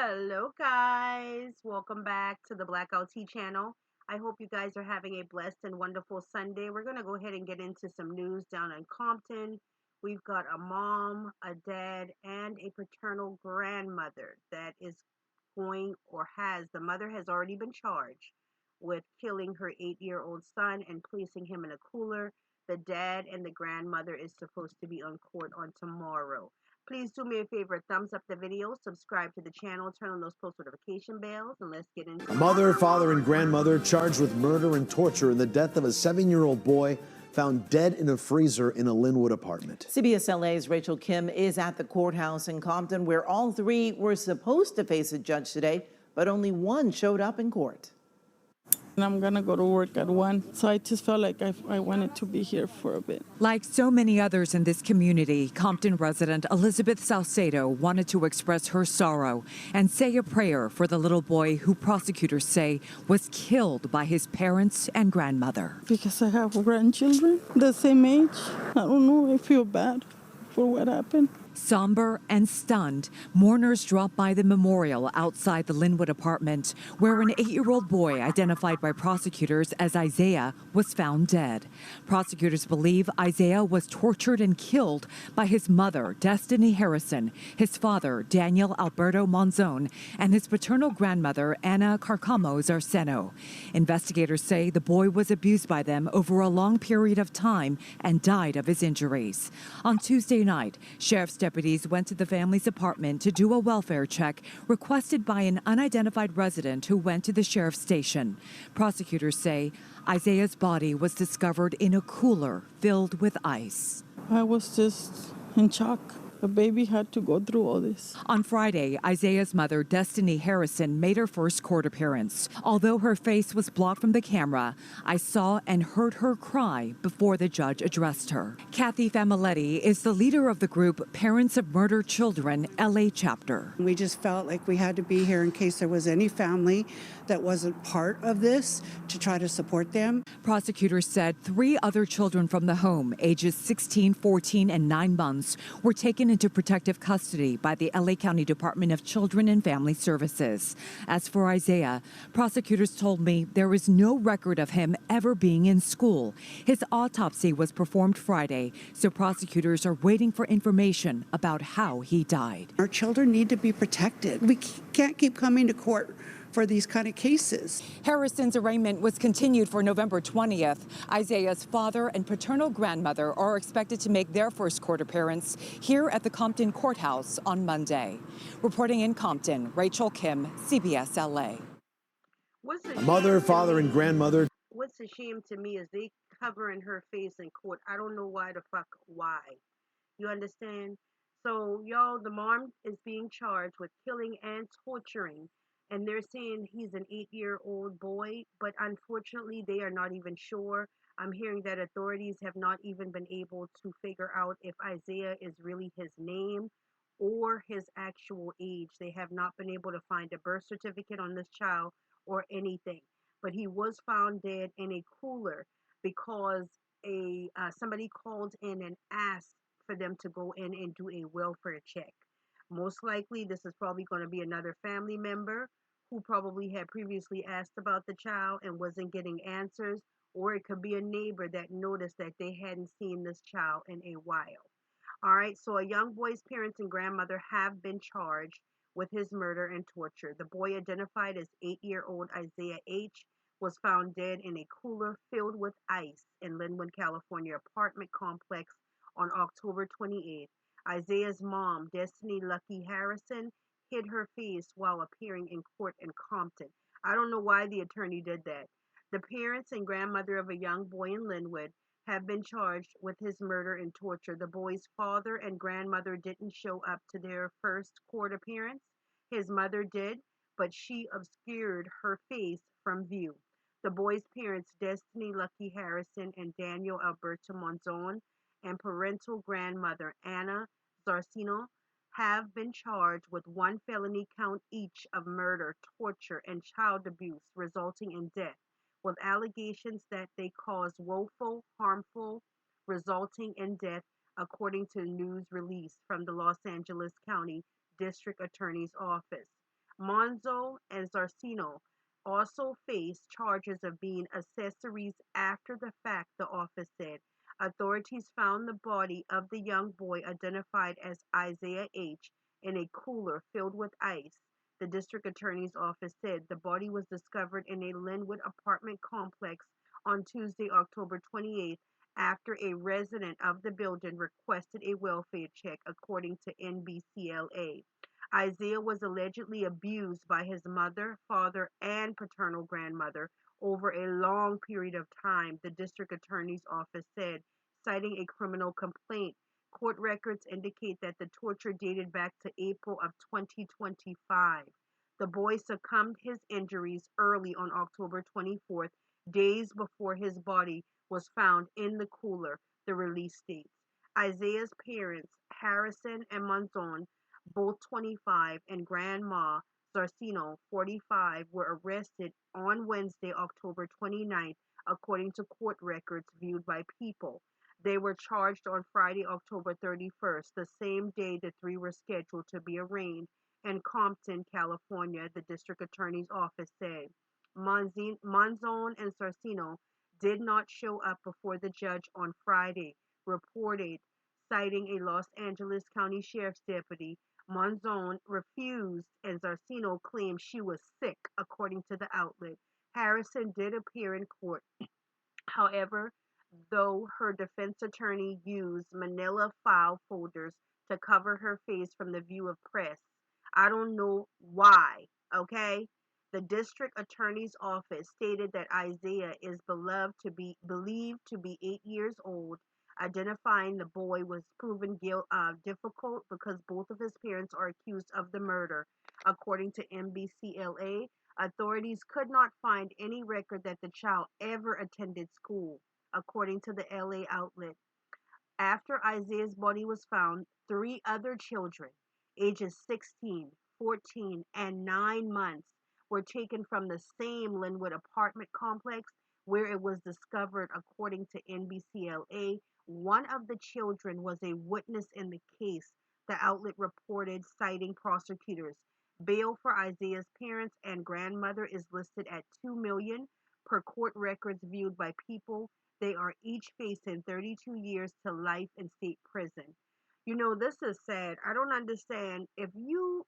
Hello, guys. Welcome back to the Blackout Tea channel. I hope you guys are having a blessed and wonderful Sunday. We're going to go ahead and get into some news down in Compton. We've got a mom, a dad, and a paternal grandmother that is the mother has already been charged with killing her 8-year-old son and placing him in a cooler. The dad and the grandmother is supposed to be on court on tomorrow. Please do me a favor, thumbs up the video, subscribe to the channel, turn on those post notification bells, and let's get into it. A mother, father, and grandmother charged with murder and torture in the death of a 7-year-old boy found dead in a freezer in a Lynwood apartment. CBS LA's Rachel Kim is at the courthouse in Compton, where all three were supposed to face a judge today, but only one showed up in court. I'm gonna go to work at 1, so I just felt like I wanted to be here for a bit. Like so many others in this community, Compton resident Elizabeth Salcedo wanted to express her sorrow and say a prayer for the little boy who prosecutors say was killed by his parents and grandmother. Because I have grandchildren the same age. I don't know, I feel bad for what happened. Somber and stunned, mourners dropped by the memorial outside the Lynwood apartment, where an 8-year-old boy identified by prosecutors as Isaiah was found dead. Prosecutors believe Isaiah was tortured and killed by his mother, Destiny Harrison, his father, Daniel Alberto Monzon, and his paternal grandmother, Anna Carcamo Zarceno. Investigators say the boy was abused by them over a long period of time and died of his injuries. On Tuesday night, Sheriff's deputies went to the family's apartment to do a welfare check requested by an unidentified resident who went to the sheriff's station. Prosecutors say Isaiah's body was discovered in a cooler filled with ice. I was just in shock. The baby had to go through all this. On Friday, Isaiah's mother, Destiny Harrison, made her first court appearance. Although her face was blocked from the camera, I saw and heard her cry before the judge addressed her. Kathy Familetti is the leader of the group Parents of Murdered Children LA chapter. We just felt like we had to be here in case there was any family that wasn't part of this to try to support them. Prosecutors said 3 other children from the home, ages 16, 14, and 9 months, were taken into protective custody by the LA County Department of Children and Family Services. As for Isaiah, prosecutors told me there is no record of him ever being in school. His autopsy was performed Friday, so prosecutors are waiting for information about how he died. Our children need to be protected. We can't keep coming to court for these kind of cases. Harrison's arraignment was continued for November 20th. Isaiah's father and paternal grandmother are expected to make their first court appearance here at the Compton Courthouse on Monday. Reporting in Compton, Rachel Kim, CBS LA. A mother, father, and grandmother. What's a shame to me is they covering her face in court. I don't know why. You understand? So, y'all, the mom is being charged with killing and torturing. And they're saying he's an 8-year-old boy, but unfortunately, they are not even sure. I'm hearing that authorities have not even been able to figure out if Isaiah is really his name or his actual age. They have not been able to find a birth certificate on this child or anything. But he was found dead in a cooler because somebody called in and asked for them to go in and do a welfare check. Most likely, this is probably going to be another family member who probably had previously asked about the child and wasn't getting answers, or it could be a neighbor that noticed that they hadn't seen this child in a while. All right, so a young boy's parents and grandmother have been charged with his murder and torture. The boy, identified as 8-year-old Isaiah H., was found dead in a cooler filled with ice in Lynwood, California apartment complex on October 28th. Isaiah's mom, Destiny Luckie Harrison, hid her face while appearing in court in Compton. I don't know why the attorney did that. The parents and grandmother of a young boy in Lynwood have been charged with his murder and torture. The boy's father and grandmother didn't show up to their first court appearance. His mother did, but she obscured her face from view. The boy's parents, Destiny Luckie Harrison and Daniel Alberto Monzon, and parental grandmother, Anna Zarceno, have been charged with 1 felony count each of murder, torture, and child abuse resulting in death, with allegations that they caused woeful, harmful, resulting in death, according to news released from the Los Angeles County District Attorney's Office. Monzon and Zarceno also face charges of being accessories after the fact, the office said. Authorities found the body of the young boy identified as Isaiah H. in a cooler filled with ice. The district attorney's office said the body was discovered in a Lynwood apartment complex on Tuesday, October 28th, after a resident of the building requested a welfare check, according to NBCLA. Isaiah was allegedly abused by his mother, father, and paternal grandmother over a long period of time, the district attorney's office said, citing a criminal complaint. Court records indicate that the torture dated back to April of 2025. The boy succumbed his injuries early on October 24th, days before his body was found in the cooler, the release states. Isaiah's parents, Harrison and Monzon, both 25, and Grandma Zarceno, 45, were arrested on Wednesday, October 29th, according to court records viewed by People. They were charged on Friday, October 31st, the same day the three were scheduled to be arraigned in Compton, California, the district attorney's office said. Monzon and Zarceno did not show up before the judge on Friday, reported, citing a Los Angeles County Sheriff's deputy. Monzon refused, and Zarceno claimed she was sick, according to the outlet. Harrison did appear in court. However, though her defense attorney used manila file folders to cover her face from the view of press. I don't know why, okay? The district attorney's office stated that Isaiah is believed to be 8 years old. Identifying the boy was proven difficult because both of his parents are accused of the murder. According to NBCLA, authorities could not find any record that the child ever attended school, according to the LA outlet. After Isaiah's body was found, three other children, ages 16, 14, and 9 months, were taken from the same Lynwood apartment complex where it was discovered, according to NBCLA. One of the children was a witness in the case, the outlet reported, citing prosecutors. Bail for Isaiah's parents and grandmother is listed at $2 million per court records viewed by People. They are each facing 32 years to life in state prison. You know, this is sad. I don't understand. If you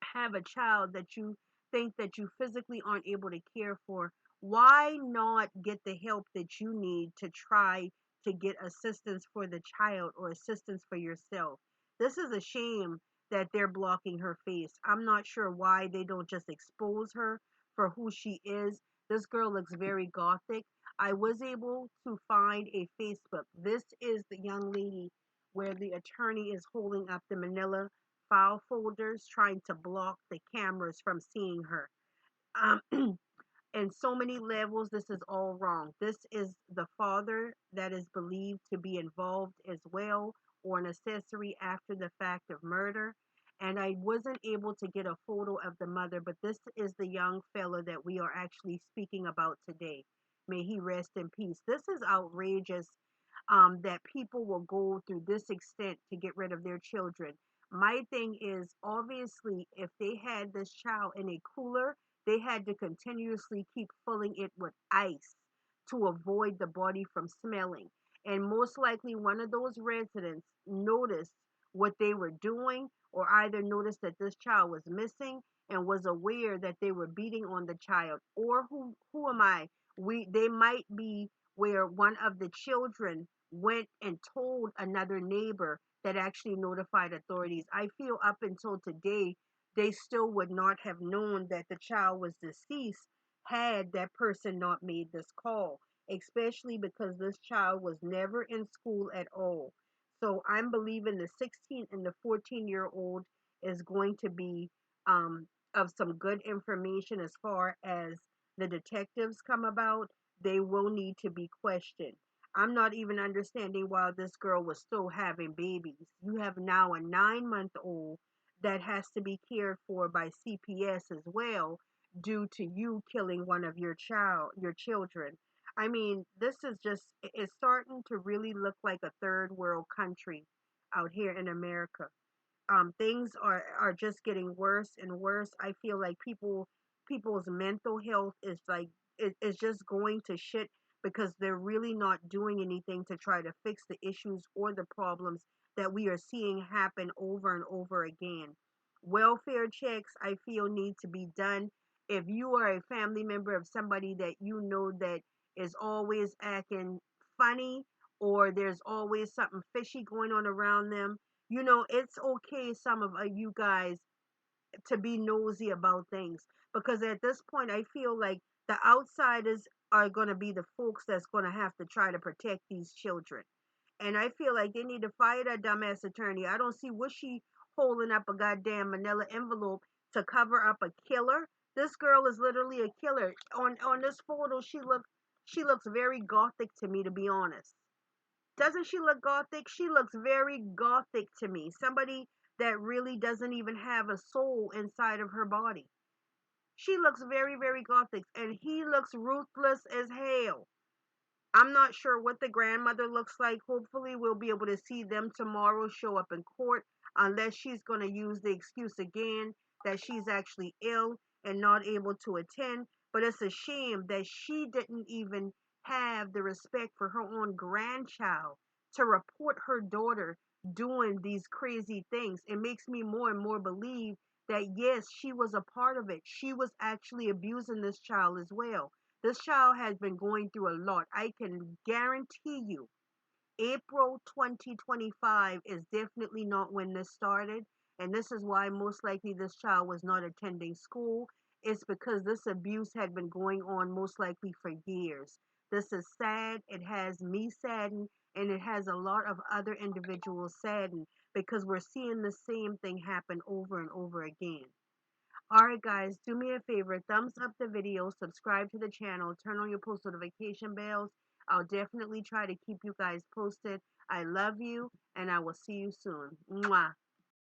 have a child that you think that you physically aren't able to care for, why not get the help that you need to try to get assistance for the child or assistance for yourself? This is a shame that they're blocking her face. I'm not sure why they don't just expose her for who she is. This girl looks very gothic. I was able to find a Facebook. This is the young lady where the attorney is holding up the manila file folders, trying to block the cameras from seeing her. In so many levels, this is all wrong. This is the father that is believed to be involved as well, or an accessory after the fact of murder. And I wasn't able to get a photo of the mother, but this is the young fellow that we are actually speaking about today. May he rest in peace. This is outrageous, that people will go through this extent to get rid of their children. My thing is, obviously, if they had this child in a cooler, they had to continuously keep filling it with ice to avoid the body from smelling. And most likely, one of those residents noticed what they were doing, or either noticed that this child was missing and was aware that they were beating on the child. Or who am I? They might be where one of the children went and told another neighbor that actually notified authorities. I feel up until today, they still would not have known that the child was deceased had that person not made this call, especially because this child was never in school at all. So I'm believing the 16 and the 14-year-old is going to be of some good information as far as the detectives come about. They will need to be questioned. I'm not even understanding why this girl was still having babies. You have now a 9-month-old that has to be cared for by CPS as well, due to you killing one of your children. I mean, this is just, it's starting to really look like a third world country out here in America. things are just getting worse and worse. I feel like people's mental health is like is just going to shit because they're really not doing anything to try to fix the issues or the problems that we are seeing happen over and over again. Welfare checks, I feel, need to be done. If you are a family member of somebody that you know that is always acting funny, or there's always something fishy going on around them, you know, it's okay, some of you guys, to be nosy about things, because at this point I feel like the outsiders are going to be the folks that's going to have to try to protect these children. And I feel like they need to fire that dumbass attorney. I don't see what she holding up a goddamn manila envelope to cover up a killer. This girl is literally a killer. On this photo, she looks very gothic to me, to be honest. Doesn't she look gothic? She looks very gothic to me. Somebody that really doesn't even have a soul inside of her body. She looks very, very gothic. And he looks ruthless as hell. I'm not sure what the grandmother looks like. Hopefully, we'll be able to see them tomorrow show up in court, unless she's going to use the excuse again that she's actually ill and not able to attend. But it's a shame that she didn't even have the respect for her own grandchild to report her daughter doing these crazy things. It makes me more and more believe that yes, she was a part of it. She was actually abusing this child as well. This child has been going through a lot. I can guarantee you, April 2025 is definitely not when this started. And this is why most likely this child was not attending school. It's because this abuse had been going on most likely for years. This is sad. It has me saddened, and it has a lot of other individuals saddened, because we're seeing the same thing happen over and over again. Alright guys, do me a favor, thumbs up the video, subscribe to the channel, turn on your post notification bells. I'll definitely try to keep you guys posted. I love you, and I will see you soon. Mwah.